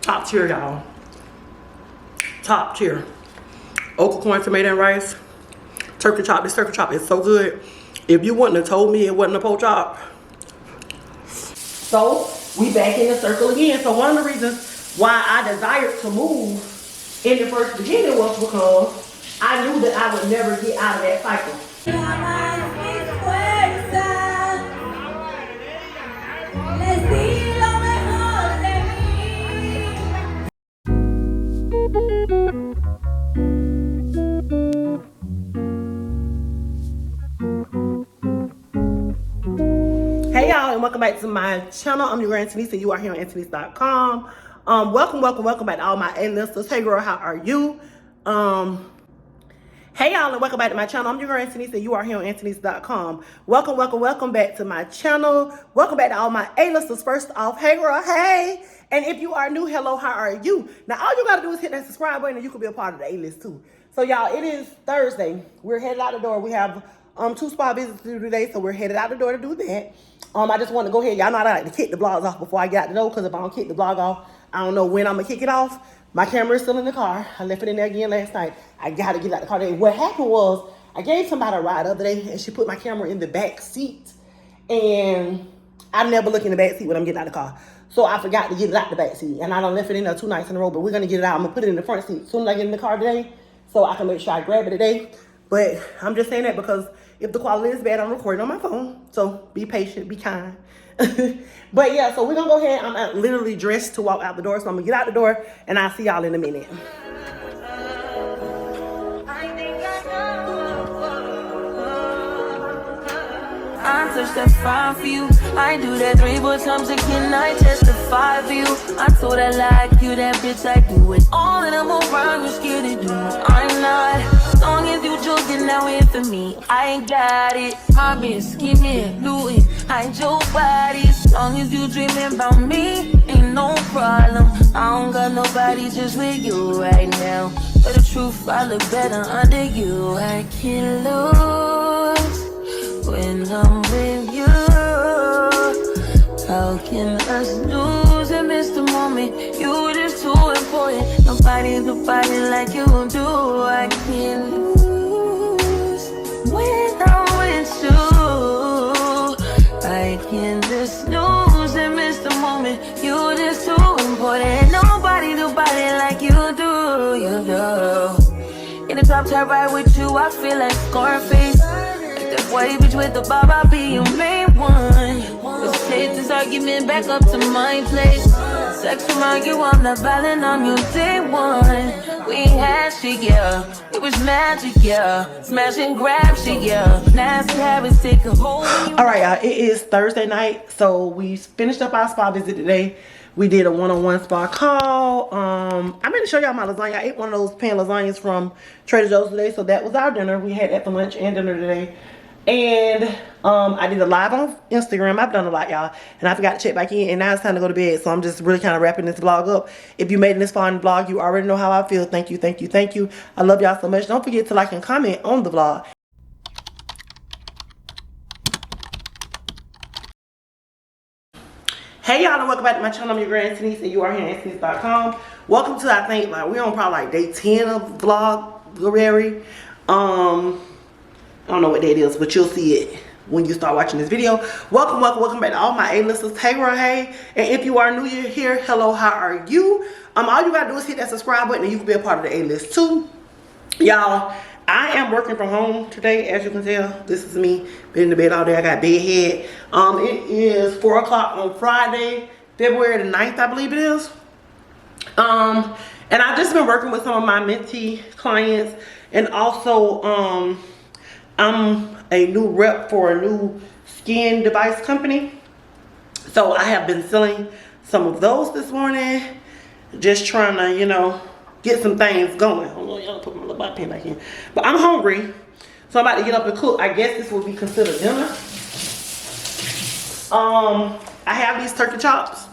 Top tier, y'all. Top tier. Okra, corn, tomato, and rice. Turkey chop. This turkey chop is so good. If you wouldn't have told me it wasn't a pork chop. So, we back in the circle again. So, one of the reasons why I desired to move in the first beginning was because I knew that I would never get out of that cycle. Hey y'all, and welcome back to my channel. I'm your girl Antonisa, and you are here on Antonisa.com. Welcome back to all my A-listers. Hey girl, how are you? Hey y'all, and welcome back to my channel. I'm your girl Antonisa, and you are here on Antonisa.com. Welcome back to my channel. Welcome back to all my A-listers. First off, hey girl, hey. And if you are new, hello, how are you? Now all you gotta do is hit that subscribe button and you can be a part of the A-list too. So y'all, it is Thursday. We're headed out the door. We have 2 spa visits to do today, so we're headed out the door to do that. I just want to go ahead. Y'all know I like to kick the vlogs off before I get out the door, because if I don't kick the vlog off, I don't know when I'm going to kick it off. My camera is still in the car. I left it in there again last night. I got to get out the car today. What happened was, I gave somebody a ride the other day, and she put my camera in the back seat. And I never look in the back seat when I'm getting out of the car. So I forgot to get it out the back seat. And I done left it in there 2 nights in a row, but we're going to get it out. I'm going to put it in the front seat as soon as I get in the car today, so I can make sure I grab it today. But I'm just saying that because if the quality is bad, I'm recording on my phone. So be patient, be kind. But yeah, so we're going to go ahead. I'm literally dressed to walk out the door. So I'm going to get out the door and I'll see y'all in a minute. I touch that 5 for you. I do that 3 more times again. I testify for you. I told her like you, that bitch. I do it all and I'm around. You're scared to do. I'm not. As long as you joking now in for me, I ain't got it. I've been scheming, looting, hide your body. As long as you dreaming about me, ain't no problem. I don't got nobody just with you right now. But the truth, I look better under you. I can't lose when I'm with you. How can us lose and miss the moment? You just too important. Nobody's like you do. I can't lose when I'm with you. I can't just lose and miss the moment. You just too important. Nobody like you do. You do. In the top tier right with you, I feel like Scarface. White bitch with the bob, I'll be your main one. Let's take this argument back up to my place. Sex remind you I'm not violent, I'm your day one. We had shit, yeah. It was magic, yeah. Smash and grab shit, yeah. Nasty habits take a hold. Alright, y'all, it is Thursday night. So we finished up our spa visit today. We did a one-on-one spa call. I'm going to show y'all my lasagna. I ate one of those pan lasagnas from Trader Joe's today. So that was our dinner. We had that for lunch and dinner today. And I did a live on Instagram. I've done a lot, y'all, and I forgot to check back in, and now it's time to go to bed. So I'm just really kind of wrapping this vlog up. If you made it this far in the vlog, you already know how I feel. Thank you, thank you, thank you. I love y'all so much. Don't forget to like and comment on the vlog. Hey y'all, and welcome back to my channel. I'm your girl Antonisa, and you are here on Antonisa.com. Welcome to, I think, like, we're on probably like day 10 of Vlogruary. I don't know what that is, but you'll see it when you start watching this video. Welcome back to all my A-listers. Hey girl, hey. And if you are new here, hello, how are you? All you gotta do is hit that subscribe button and you can be a part of the A-list too. Y'all, I am working from home today, as you can tell. This is me, been in the bed all day. I got bedhead. It is 4 o'clock on Friday, February the 9th, I believe it is. And I've just been working with some of my mentee clients, and also I'm a new rep for a new skin device company. So I have been selling some of those this morning. Just trying to, you know, get some things going. Hold on, y'all, put my little body pen back in. But I'm hungry. So I'm about to get up and cook. I guess this will be considered dinner. I have these turkey chops.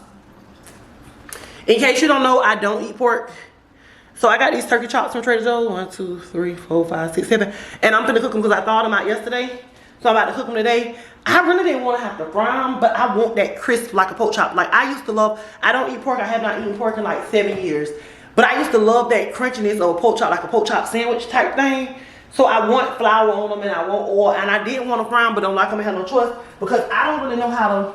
In case you don't know, I don't eat pork. So I got these turkey chops from Trader Joe's. 1, 2, 3, 4, 5, 6, 7. And I'm gonna cook them because I thawed them out yesterday. So I'm about to cook them today. I really didn't want to have to fry them, but I want that crisp like a pork chop. Like I used to love, I don't eat pork. I have not eaten pork in like 7 years. But I used to love that crunchiness of a pork chop, like a pork chop sandwich type thing. So I want flour on them and I want oil. And I didn't want to fry them, but I'm like, I'm going to have no choice. Because I don't really know how to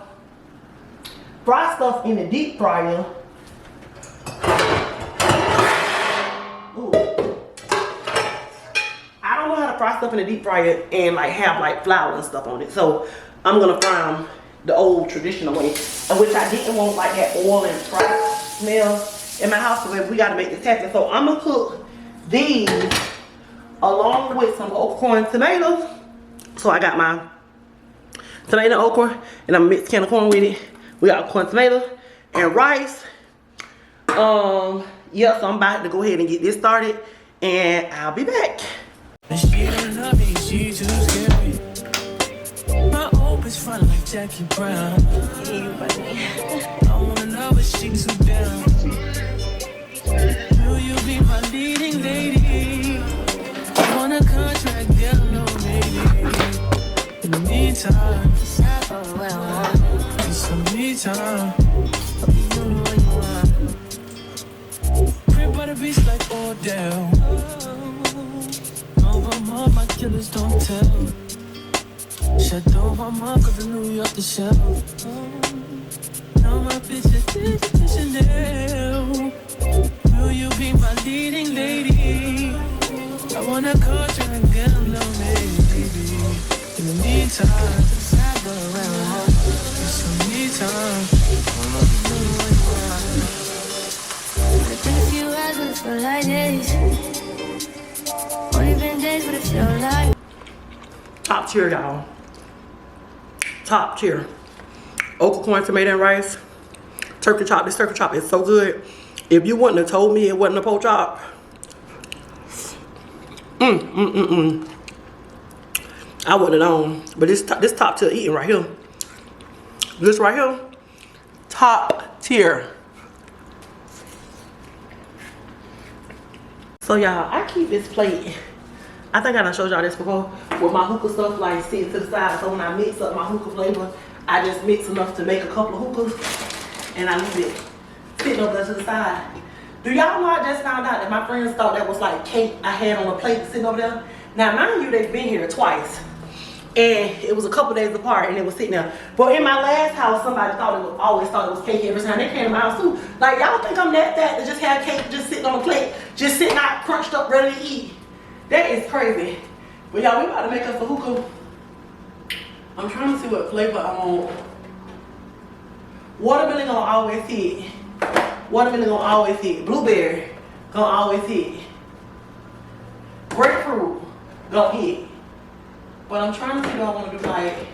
fry stuff in the deep fryer. Ooh. I don't know how to fry stuff in the deep fryer and like have like flour and stuff on it. So I'm gonna fry them the old traditional way, which I didn't want like that oil and fry smell in my house. So we gotta make this happen. So I'm gonna cook these along with some okra and tomatoes. So I got my tomato and okra and I'm gonna mix a can of corn with it. We got corn, tomato, and rice. Yeah, so I'm about to go ahead and get this started and I'll be back. She don't love me, she too scary. My hope is fun like Jackie Brown. I wanna love her, she too down. Will you be my leading lady? I want a contract, girl, no maybe. In the meantime, it's some me time. Crib by the beach like Odell. My killers don't tell. Shadow my mom cause I New York the shelf. Now my bitch is Chanel. Will you be my leading lady? I wanna call you and get a little baby. In the meantime, it's some me time. It's been a few hours but it feel like days. Only been days but it feel like Top tier, y'all. Top tier. Okra, corn, tomato, and rice. Turkey chop. This turkey chop is so good. If you wouldn't have told me it wasn't a pork chop. I wouldn't have known. But this top tier eating right here. This right here. Top tier. So y'all, I keep this plate. I think I done showed y'all this before with my hookah stuff like sitting to the side. So when I mix up my hookah flavor, I just mix enough to make a couple of hookahs and I leave it sitting over there to the side. Do y'all know I just found out that my friends thought that was like cake I had on a plate sitting over there? Now mind you, they've been here twice. And it was a couple days apart and it was sitting there. But in my last house, somebody always thought it was cake every time they came to my house too. Like y'all think I'm that fat to just have cake just sitting on a plate, just sitting out crunched up ready to eat? That is crazy. But y'all, we about to make us a hookah. I'm trying to see what flavor I want. Watermelon gonna always hit. Watermelon gonna always hit. Blueberry gonna always hit. Grapefruit gonna hit. But I'm trying to see what I want to do like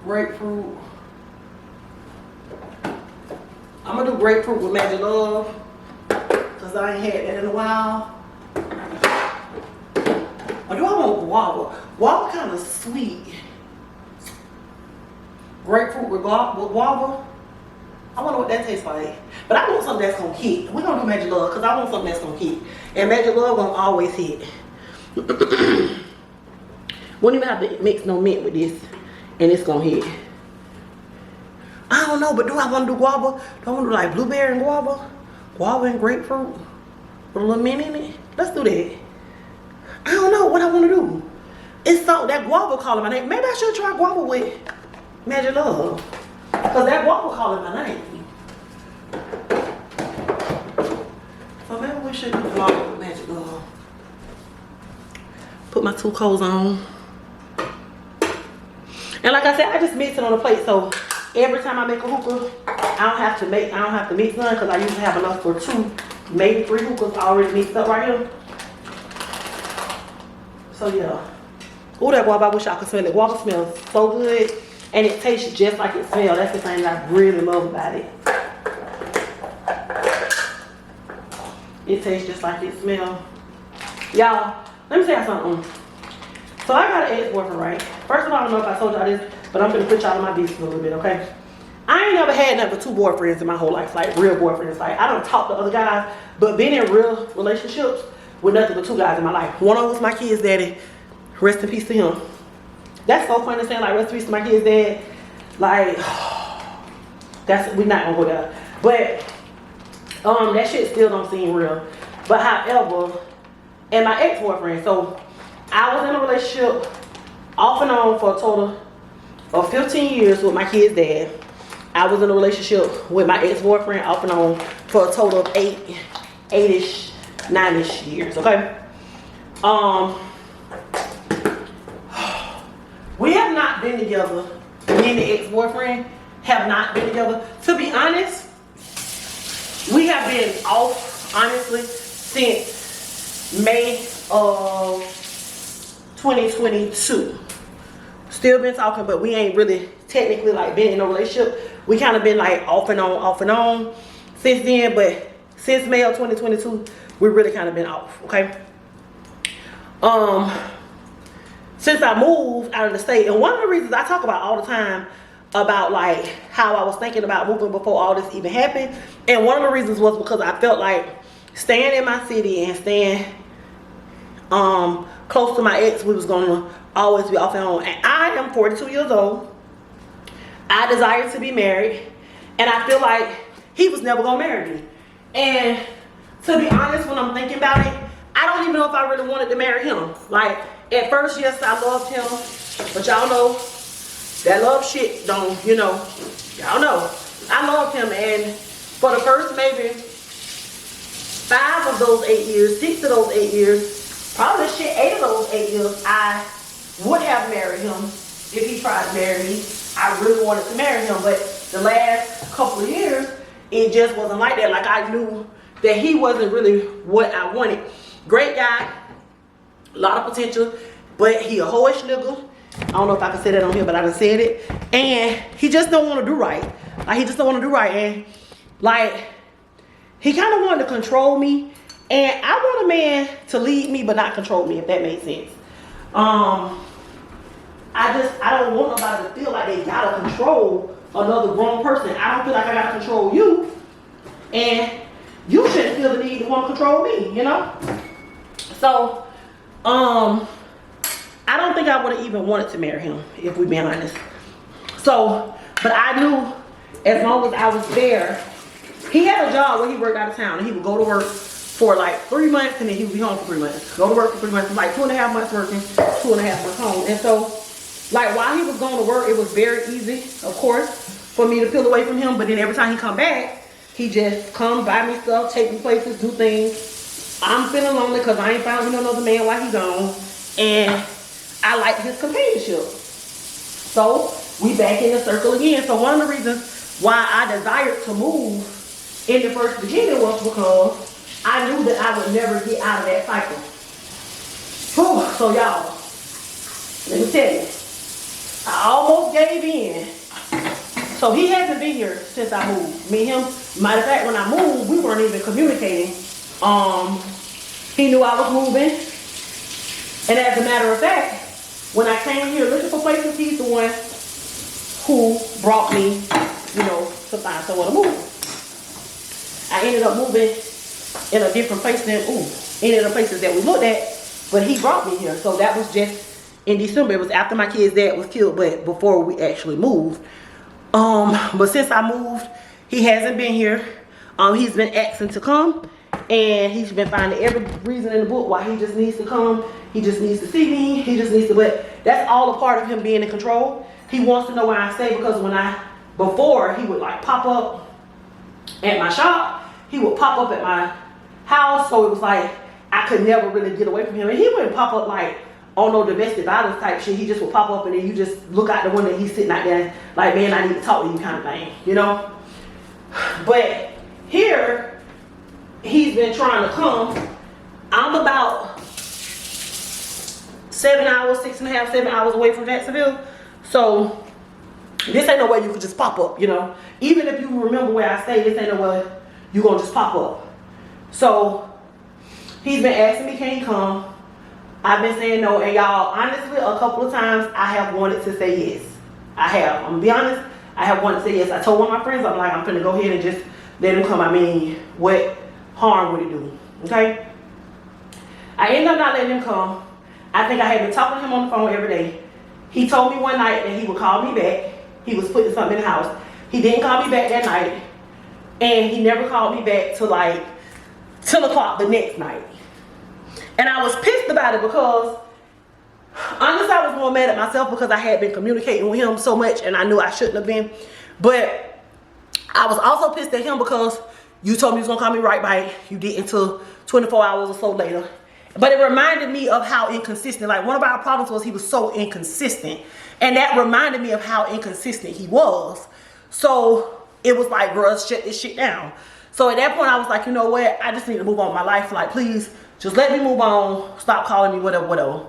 grapefruit. I'm gonna do grapefruit with Magic Love because I ain't had that in a while. Or do I want guava? Guava kind of sweet. Grapefruit with guava. I wonder what that tastes like. But I want something that's gonna hit. We're gonna do Magic Love because I want something that's gonna hit. And Magic Love gonna always hit. Wouldn't even have to mix no mint with this. And it's gonna hit. I don't know, but do I want to do guava? Do I want to do like blueberry and guava? Guava and grapefruit? With a little mint in it? Let's do that. I don't know what I want to do. It's so that guava calling my name. Maybe I should try guava with Magic Love. Because that guava calling my name. So maybe we should do guava with Magic Love. Put my 2 coals on. And like I said, I just mix it on the plate. So every time I make a hookah, I don't have to mix none because I usually have enough for 2, maybe 3 hookahs already mixed up right here. So yeah. Ooh, that guava, I wish I could smell it. Guava smells so good and it tastes just like it smells. That's the thing that I really love about it. It tastes just like it smells. Y'all, let me tell y'all something. So I got an ex-boyfriend, right? First of all, I don't know if I told y'all this, but I'm gonna put y'all in my business a little bit, okay? I ain't never had nothing but 2 boyfriends in my whole life, like real boyfriends. Like I don't talk to other guys, but being in real relationships with nothing but 2 guys in my life. One of them was my kid's daddy. Rest in peace to him. That's so funny saying like rest in peace to my kid's dad. Like, we're not gonna go there. But that shit still don't seem real. But however, and my ex-boyfriend, so I was in a relationship off and on for a total of 15 years with my kid's dad. I was in a relationship with my ex-boyfriend off and on for a total of 8-ish, 9-ish years, okay? We have not been together. Me and the ex-boyfriend have not been together. To be honest, we have been off, honestly, since May of 2022. Still been talking, but we ain't really technically like been in a relationship. We kind of been like off and on since then, but since May of 2022, we really kind of been off, okay? Since I moved out of the state, and one of the reasons I talk about all the time about like how I was thinking about moving before all this even happened, and one of the reasons was because I felt like staying in my city and staying close to my ex, we was gonna always be off and on. And I am 42 years old. I desire to be married, and I feel like he was never gonna marry me. And to be honest, when I'm thinking about it, I don't even know if I really wanted to marry him. Like, at first, yes, I loved him, but y'all know that love shit don't, you know, y'all know. I loved him, and for the first maybe 5 of those 8 years, 6 of those 8 years, probably shit 8 of those 8 years, I would have married him if he tried to marry me. I really wanted to marry him, but the last couple of years, it just wasn't like that. Like, I knew that he wasn't really what I wanted. Great guy, a lot of potential, but he a hoish nigga. I don't know if I can say that on here, but I done said it. And he just don't want to do right. Like, he just don't want to do right. And like, he kind of wanted to control me. And I want a man to lead me, but not control me, if that makes sense. I don't want nobody to feel like they gotta control another grown person. I don't feel like I gotta control you. And you shouldn't feel the need to want to control me, you know? So, I don't think I would have even wanted to marry him, if we're being honest. So, but I knew as long as I was there, he had a job where he worked out of town, and he would go to work for like 3 months, and then he would be home for 3 months. Go to work for 3 months, like 2.5 months working, 2.5 months home. And so, like, while he was going to work, it was very easy, of course, for me to peel away from him. But then every time he come back, he just come buy me stuff, take me places, do things. I'm feeling lonely because I ain't found me another man while he gone. And I like his companionship. So we back in the circle again. So one of the reasons why I desired to move in the first beginning was because I knew that I would never get out of that cycle. Whew. So y'all, let me tell you, I almost gave in. So he hasn't been here since I moved. Me and him, matter of fact, when I moved, we weren't even communicating. He knew I was moving. And as a matter of fact, when I came here looking for places, he's the one who brought me, you know, to find somewhere to move. I ended up moving in a different place than any of the places that we looked at, but he brought me here. So that was just in December. It was after my kid's dad was killed, but before we actually moved. But since I moved, he hasn't been here. He's been asking to come, and he's been finding every reason in the book why he just needs to come. He just needs to see me. He just needs to, but that's all a part of him being in control. He wants to know where I stay, because before he would like pop up at my shop, he would pop up at my house. So it was like, I could never really get away from him. And he wouldn't pop up like on no domestic violence type shit. He just would pop up, and then you just look out the window, he's sitting out there like, man, I need to talk to you kind of thing, you know? But here, he's been trying to come. I'm about 7 hours, 6.5, 7 hours away from Jacksonville. So this ain't no way you could just pop up, you know? Even if you remember where I stay, this ain't no way you gonna just pop up. So he's been asking me, can he come? I've been saying no, and y'all, honestly, a couple of times I have wanted to say yes. I have. I'm gonna be honest, I have wanted to say yes. I told one of my friends, I'm like, I'm finna go ahead and just let him come. I mean, what harm would it do? Okay? I ended up not letting him come. I think I had been talking to him on the phone every day. He told me one night that he would call me back. He was putting something in the house. He didn't call me back that night. And he never called me back till like 10 o'clock the next night. And I was pissed about it because honestly, I was more mad at myself because I had been communicating with him so much and I knew I shouldn't have been. But I was also pissed at him because you told me you was gonna call me right back. You didn't until 24 hours or so later. But it reminded me of how inconsistent, like one of our problems was he was so inconsistent. And that reminded me of how inconsistent he was. So it was like, girl, shut this shit down. So at that point I was like, you know what? I just need to move on with my life. Like, please, just let me move on. Stop calling me, whatever, whatever.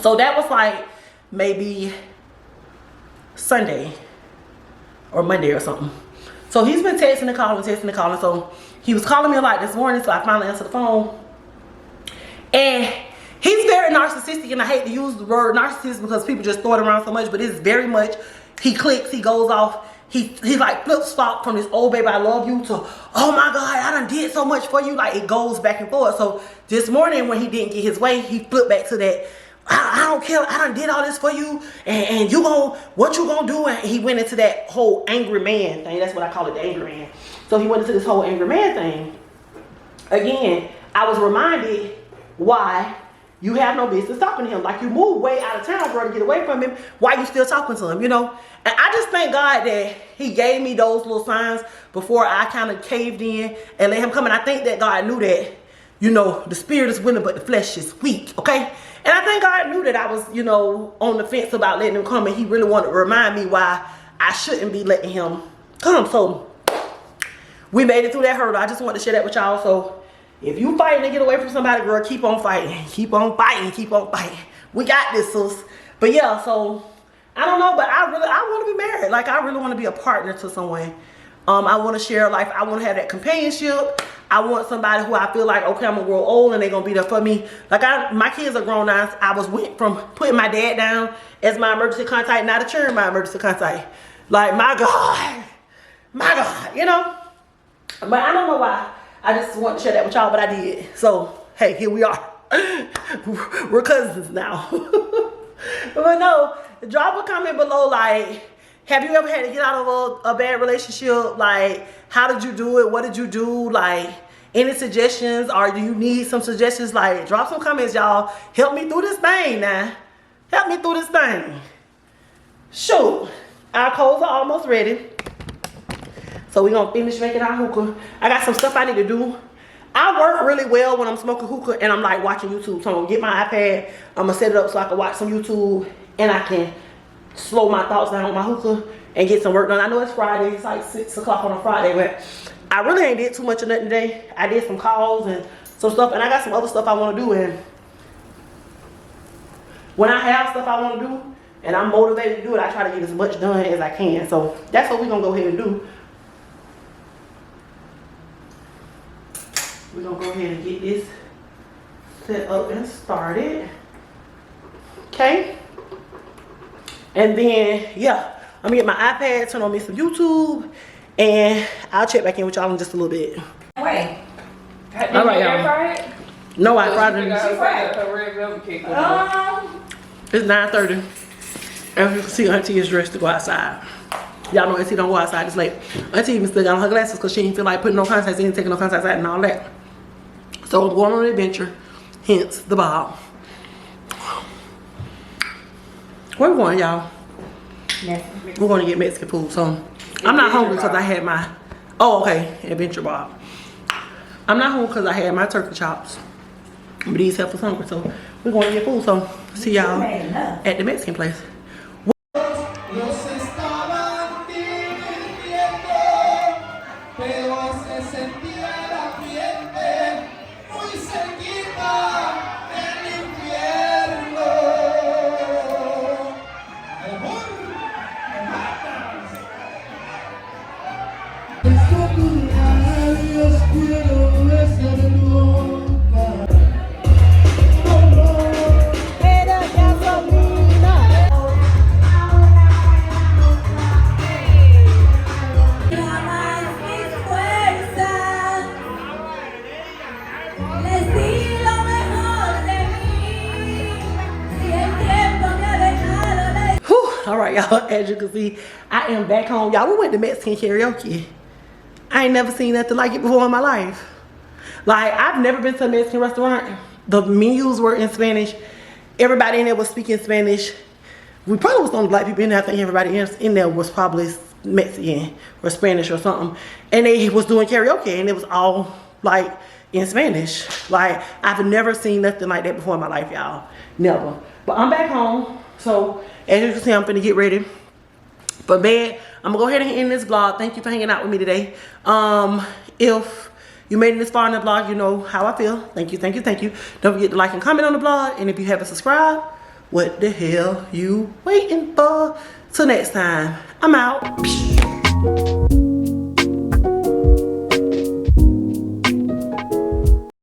So that was like maybe Sunday or Monday or something. So he's been texting and calling, texting and calling. So he was calling me a lot this morning, so I finally answered the phone. And he's very narcissistic, and I hate to use the word narcissist because people just throw it around so much, but it's very much, he clicks, he goes off, he like flip-flop from this old baby I love you to, oh my God, I done did so much for you. Like, it goes back and forth. So this morning when he didn't get his way, he flipped back to that, I don't care, I done did all this for you, and you gon', what you gonna do? And he went into that whole angry man thing. That's what I call it, the angry man. So he went into this whole angry man thing. Again, I was reminded why you have no business talking to him. Like, you moved way out of town, bro, to get away from him. Why you still talking to him, you know? And I just thank God that he gave me those little signs before I kind of caved in and let him come. And I think that God knew that, you know, the spirit is willing, but the flesh is weak, okay? And I think God knew that I was, you know, on the fence about letting him come, and he really wanted to remind me why I shouldn't be letting him come. So we made it through that hurdle. I just wanted to share that with y'all. So if you fighting to get away from somebody, girl, keep on fighting. Keep on fighting. Keep on fighting. We got this, sis. But yeah, so I don't know, but I want to be married. Like, I really want to be a partner to someone. I want to share life. I want to have that companionship. I want somebody who I feel like, okay, I'm gonna grow old and they're gonna be there for me. Like, my kids are grown now. Went from putting my dad down as my emergency contact, now to cheering my emergency contact. Like, my God, you know. But I don't know why. I just want to share that with y'all, but I did. So, hey, here we are. We're cousins now. But no, drop a comment below, like, have you ever had to get out of a bad relationship? Like, how did you do it? What did you do? Like, any suggestions, or do you need some suggestions? Like, drop some comments, y'all. Help me through this thing now. Help me through this thing. Shoot, our coals are almost ready. So we're gonna finish making our hookah. I got some stuff I need to do. I work really well when I'm smoking hookah and I'm like watching YouTube. So I'm gonna get my iPad, I'm gonna set it up so I can watch some YouTube and I can slow my thoughts down on my hookah and get some work done. I know it's Friday, it's like 6 o'clock on a Friday, but I really ain't did too much of nothing today. I did some calls and some stuff, and I got some other stuff I wanna do. And when I have stuff I wanna do and I'm motivated to do it, I try to get as much done as I can. So that's what we're gonna go ahead and do. We're gonna go ahead and get this set up and started. Okay. And then, yeah, I'm gonna get my iPad, turn on me some YouTube, and I'll check back in with y'all in just a little bit. Wait. All right, y'all. No, I fried it. It's 9:30. As you can see, Auntie is dressed to go outside. Y'all know Auntie don't go outside this late. Auntie even still got on her glasses because she didn't feel like putting no contacts in, taking no contacts out and all that. So I'm going on an adventure, hence the bob. Where we going, y'all? We're going to get Mexican food. So I'm not hungry because I had my, oh, okay, adventure bob. I'm not hungry because I had my turkey chops. But these help us hungry, so we're going to get food. So see y'all at the Mexican place. y'all, as you can see, I am back home. Y'all, we went to Mexican karaoke. I ain't never seen nothing like it before in my life. Like, I've never been to a Mexican restaurant. The menus were in Spanish. Everybody in there was speaking Spanish. We probably was the only black people in there. I think everybody else in there was probably Mexican or Spanish or something. And they was doing karaoke, and it was all like in Spanish. Like, I've never seen nothing like that before in my life, y'all. Never. But I'm back home. So, as you can see, I'm finna get ready for bed. I'm gonna go ahead and end this vlog. Thank you for hanging out with me today. If you made it this far in the vlog, you know how I feel. Thank you, thank you, thank you. Don't forget to like and comment on the vlog. And if you haven't subscribed, what the hell you waiting for? Till next time, I'm out.